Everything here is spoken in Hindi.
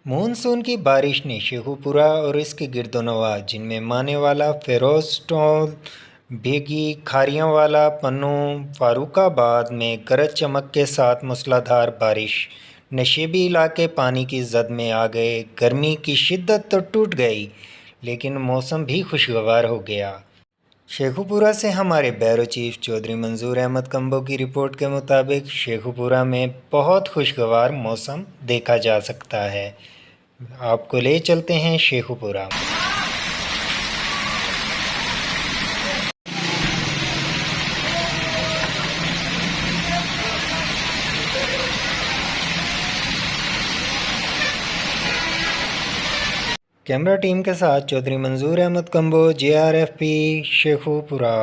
मानसून की बारिश ने शेखुपुरा और इसके गिरदोनवाह जिनमें मानेवाला, फ़िरोज़टोल, भेगी, खारियांवाला, पन्नू, फारुखाबाद में गरज चमक के साथ मूसलाधार बारिश। नशेबी इलाके पानी की जद में आ गए। गर्मी की शिद्दत तो टूट गई, लेकिन मौसम भी खुशगवार हो गया। शेखुपुरा से हमारे ब्यूरो चीफ चौधरी मंजूर अहमद कंबो की रिपोर्ट के मुताबिक शेखुपुरा में बहुत खुशगवार मौसम देखा जा सकता है। आपको ले चलते हैं शेखुपुरा। कैमरा टीम के साथ चौधरी मंजूर अहमद कंबो, JRFP शेखुपुरा।